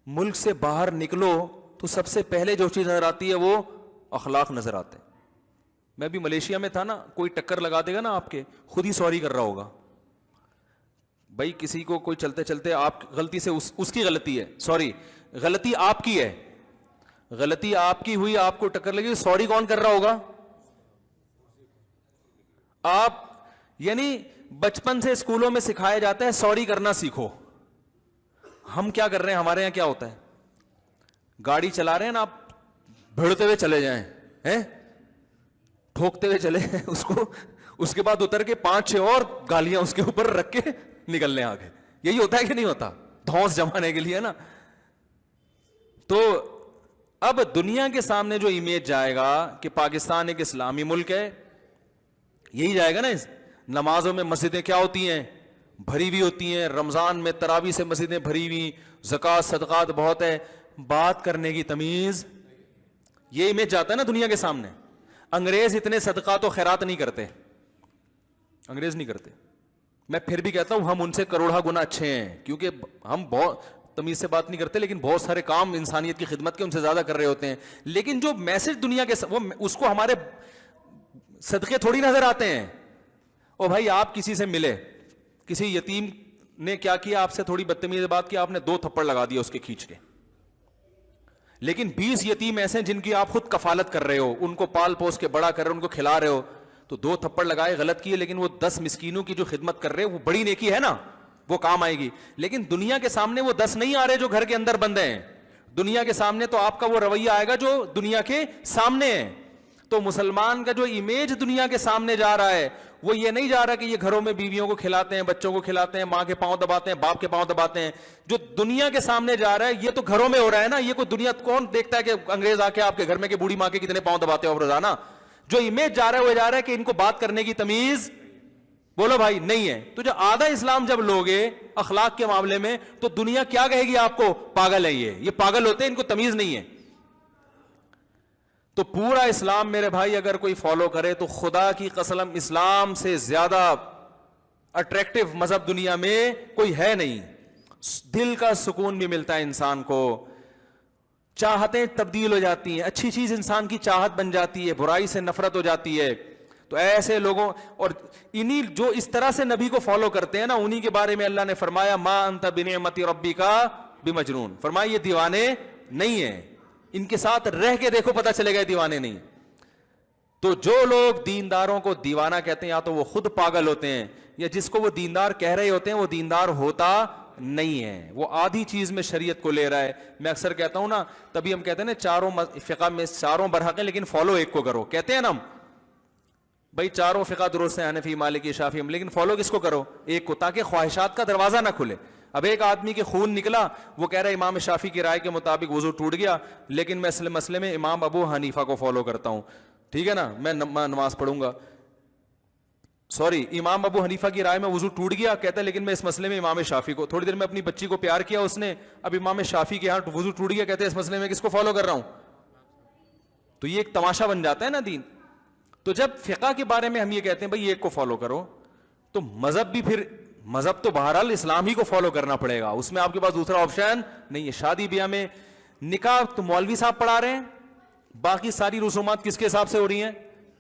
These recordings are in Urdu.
ملک سے باہر نکلو تو سب سے پہلے جو چیز نظر آتی ہے وہ اخلاق نظر آتے ہیں. میں بھی ملیشیا میں تھا نا, کوئی ٹکر لگا دے گا نا آپ کے, خود ہی سوری کر رہا ہوگا. بھائی کسی کو کوئی چلتے چلتے آپ غلطی سے اس کی غلطی ہے, سوری غلطی آپ کی ہے, غلطی آپ کی ہوئی, آپ کو ٹکر لگی, سوری کون کر رہا ہوگا؟ آپ. یعنی بچپن سے اسکولوں میں سکھایا جاتا ہے سوری کرنا سیکھو. ہم کیا کر رہے ہیں, ہمارے یہاں کیا ہوتا ہے, گاڑی چلا رہے ہیں نا آپ, بھڑتے ہوئے چلے جائیں, ٹھوکتے ہوئے چلے اس کو, اس کے بعد اتر کے 5-6 اور گالیاں اس کے اوپر رکھ کے نکل لیں آگے. یہی ہوتا ہے کہ نہیں ہوتا, دھونس جمانے کے لیے نا. تو اب دنیا کے سامنے جو امیج جائے گا کہ پاکستان ایک اسلامی ملک ہے, یہی جائے گا نا. نمازوں میں مسجدیں کیا ہوتی ہیں, بھری ہوئی ہوتی ہیں, رمضان میں تراویح سے مسجدیں بھری ہوئی, زکوٰۃ صدقات بہت ہے, بات کرنے کی تمیز, یہ امیج جاتا ہے نا دنیا کے سامنے. انگریز اتنے صدقات و خیرات نہیں کرتے, انگریز نہیں کرتے. میں پھر بھی کہتا ہوں ہم ان سے کروڑا گنا اچھے ہیں, کیونکہ ہم بہت تمیز سے بات نہیں کرتے, لیکن بہت سارے کام انسانیت کی خدمت کے ان سے زیادہ کر رہے ہوتے ہیں. لیکن جو میسج دنیا کے وہ اس کو ہمارے صدقے تھوڑی نظر آتے ہیں. او بھائی آپ کسی سے ملے, کسی یتیم نے کیا کیا, آپ سے تھوڑی بدتمیز بات کی, آپ نے 2 تھپڑ لگا دیا اس کے کھینچ کے. لیکن 20 یتیم ایسے ہیں جن کی آپ خود کفالت کر رہے ہو, ان کو پال پوس کے بڑا کر رہے ہو, ان کو کھلا رہے ہو, تو 2 تھپڑ لگائے غلط کیے, لیکن وہ 10 مسکینوں کی جو خدمت کر رہے ہیں وہ بڑی نیکی ہے نا, وہ کام آئے گی. لیکن دنیا کے سامنے وہ 10 نہیں آ رہے جو گھر کے اندر بندے ہیں. دنیا کے سامنے تو آپ کا وہ رویہ آئے گا جو دنیا کے سامنے ہے. تو مسلمان کا جو امیج دنیا کے سامنے جا رہا ہے وہ یہ نہیں جا رہا کہ یہ گھروں میں بیویوں کو کھلاتے ہیں, بچوں کو کھلاتے ہیں, ماں کے پاؤں دباتے ہیں, باپ کے پاؤں دباتے ہیں. جو دنیا کے سامنے جا رہا ہے یہ تو گھروں میں ہو رہا ہے نا. یہ کوئی دنیا کون دیکھتا ہے کہ انگریز آ کے آپ کے گھر میں کہ بوڑھی ماں کے کتنے پاؤں دباتے ہو روزانہ. جو امیج جا رہا ہے وہ جا رہا ہے کہ ان کو بات کرنے کی تمیز, بولو بھائی, نہیں ہے. تو جو آدھا اسلام جب لوگے اخلاق کے معاملے میں, تو دنیا کیا کہے گی آپ کو, پاگل ہے یہ پاگل ہوتے ہیں, ان کو تمیز نہیں ہے. تو پورا اسلام میرے بھائی اگر کوئی فالو کرے تو خدا کی قسم اسلام سے زیادہ اٹریکٹیو مذہب دنیا میں کوئی ہے نہیں. دل کا سکون بھی ملتا ہے انسان کو, چاہتیں تبدیل ہو جاتی ہیں, اچھی چیز انسان کی چاہت بن جاتی ہے, برائی سے نفرت ہو جاتی ہے. تو ایسے لوگوں, اور انہی جو اس طرح سے نبی کو فالو کرتے ہیں نا, انہی کے بارے میں اللہ نے فرمایا ما انت بنعمت ربک بمجنون. فرمایا یہ دیوانے نہیں ہیں, ان کے ساتھ رہ کے دیکھو پتہ چلے گا دیوانے نہیں. تو جو لوگ دینداروں کو دیوانہ کہتے ہیں یا تو وہ خود پاگل ہوتے ہیں, یا جس کو وہ دیندار کہہ رہے ہوتے ہیں وہ دیندار ہوتا نہیں ہے, وہ آدھی چیز میں شریعت کو لے رہا ہے. میں اکثر کہتا ہوں نا, تبھی ہم کہتے ہیں نا چاروں فقہ میں چاروں برحق ہیں لیکن فالو ایک کو کرو. کہتے ہیں نا ہم بھائی چاروں فقہ درست ہیں, حنفی مالکی شافعی, لیکن فالو کس کو کرو, ایک کو, تاکہ خواہشات کا دروازہ نہ کھلے. اب ایک آدمی کے خون نکلا, وہ کہہ رہا ہے امام شافعی کی رائے کے مطابق وضو ٹوٹ گیا, لیکن میں اس مسئلے میں امام ابو حنیفہ کو فالو کرتا ہوں, ٹھیک ہے نا, میں نماز پڑھوں گا. سوری, امام ابو حنیفہ کی رائے میں وضو ٹوٹ گیا, کہتا ہے لیکن میں اس مسئلے میں امام شافعی کو. تھوڑی دیر میں اپنی بچی کو پیار کیا اس نے, اب امام شافعی کے یہاں وضو ٹوٹ گیا, کہتے ہیں اس مسئلے میں کس کو فالو کر رہا ہوں. تو یہ ایک تماشا بن جاتا ہے نا دین. تو جب فقہ کے بارے میں ہم یہ کہتے ہیں بھائی ایک کو فالو کرو, تو مذہب بھی پھر مذہب تو بہرحال اسلام ہی کو فالو کرنا پڑے گا, اس میں آپ کے پاس دوسرا آپشن نہیں ہے. شادی بیاہ میں نکاح تو مولوی صاحب پڑھا رہے ہیں, باقی ساری رسومات کس کے حساب سے ہو رہی ہیں,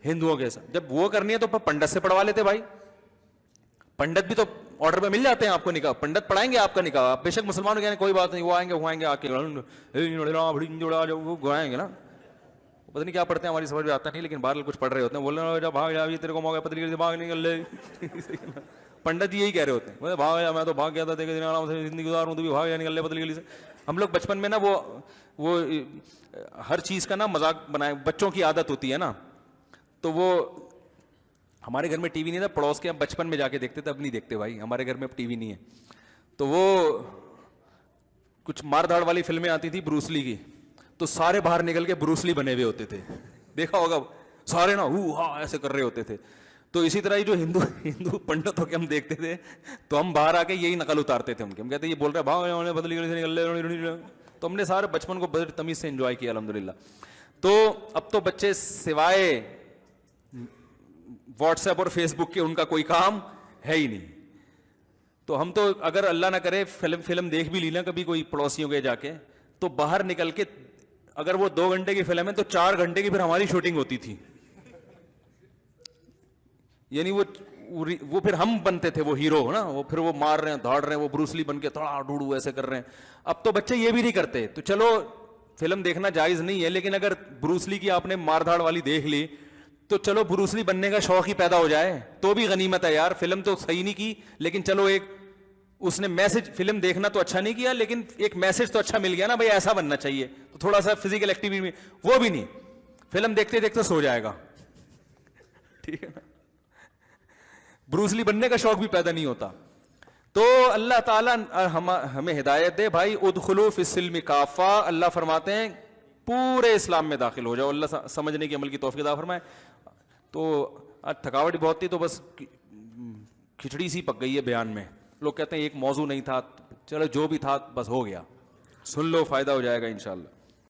ہندوؤں کے حساب. جب وہ کرنی ہے تو پنڈت سے پڑھوا لیتے بھائی, پنڈت بھی تو آرڈر پہ مل جاتے ہیں آپ کو نکاح, پنڈت پڑھائیں گے آپ کا نکاح. آپ بے شک مسلمانوں کے کوئی بات نہیں, وہ آئیں گے آ کے گوائیں گے نا, پتہ نہیں کیا پڑھتے ہیں, ہماری سمجھ میں آتا نہیں, لیکن بہرحال کچھ پڑھ رہے ہوتے ہیں. بول رہے بھاگ جا, تیرے کو موقع پتہ نہیں بھاگ نکل لے. پنڈت یہی کہہ رہے ہوتے ہیں, بھاگ جا, میں تو بھاگ گیا تھا آرام سے زندگی گزاروں, تو بھی بھاگ جا نکل لے پتلی گلی سے. ہم لوگ بچپن میں نا وہ ہر چیز کا نا مذاق بنائے, بچوں کی عادت ہوتی ہے نا, تو وہ ہمارے گھر میں ٹی وی نہیں تھا, پڑوس کے ہم بچپن میں جا کے دیکھتے تھے, اب نہیں دیکھتے بھائی, ہمارے گھر میں اب ٹی وی نہیں ہے. تو وہ کچھ مار دھاڑ والی فلمیں آتی تھی بروسلی کی, تو سارے باہر نکل کے بروسلی بنے ہوئے ہوتے تھے, دیکھا ہوگا سارے نا ایسے کر رہے ہوتے تھے. تو اسی طرح ہی جو ہندو پنڈتوں کے ہم دیکھتے تھے, تو ہم باہر آ کے یہی نقل اتارتے تھے ان کے, ہم کہتے یہ بول رہے بھاگ بدلی گلی سے نکل لے. تو ہم نے سارے بچپن کو بڑی تمیز سے انجوائے کیا الحمدللہ. تو اب تو بچے سوائے واٹس ایپ اور فیس بک کے ان کا کوئی کام ہے ہی نہیں. تو ہم تو اگر اللہ نہ کرے فلم دیکھ بھی لی نا کبھی کوئی پڑوسیوں کے جا کے, تو باہر نکل کے اگر وہ 2 گھنٹے کی فلم ہے تو 4 گھنٹے کی پھر ہماری شوٹنگ ہوتی تھی. یعنی وہ پھر ہم بنتے تھے وہ ہیرو نا, وہ پھر وہ مار رہے ہیں دھاڑ رہے ہیں, وہ بروسلی بن کے تھوڑا ڈوڈو ایسے کر رہے ہیں. اب تو بچے یہ بھی نہیں کرتے. تو چلو فلم دیکھنا جائز نہیں ہے, لیکن اگر بروسلی کی آپ نے مار دھاڑ والی دیکھ لی تو چلو بروسلی بننے کا شوق ہی پیدا ہو جائے تو بھی غنیمت ہے یار. فلم تو صحیح نہیں کی لیکن چلو ایک اس نے میسج, فلم دیکھنا تو اچھا نہیں کیا لیکن ایک میسج تو اچھا مل گیا نا, بھائی ایسا بننا چاہیے. تو تھوڑا سا فزیکل ایکٹیویٹی میں, وہ بھی نہیں, فلم دیکھتے دیکھتے سو جائے گا. ٹھیک ہے نا, بروسلی بننے کا شوق بھی پیدا نہیں ہوتا. تو اللہ تعالیٰ ہمیں ہدایت دے بھائی. ادخلوا فی السلم کافہ, اللہ فرماتے ہیں پورے اسلام میں داخل ہو جاؤ. اللہ سمجھنے کی عمل کی توفیق عطا فرمائے. تو تھکاوٹ بہت تھی تو بس کھچڑی سی پک گئی ہے بیان میں. لوگ کہتے ہیں ایک موضوع نہیں تھا, چلو جو بھی تھا بس ہو گیا, سن لو فائدہ ہو جائے گا انشاءاللہ.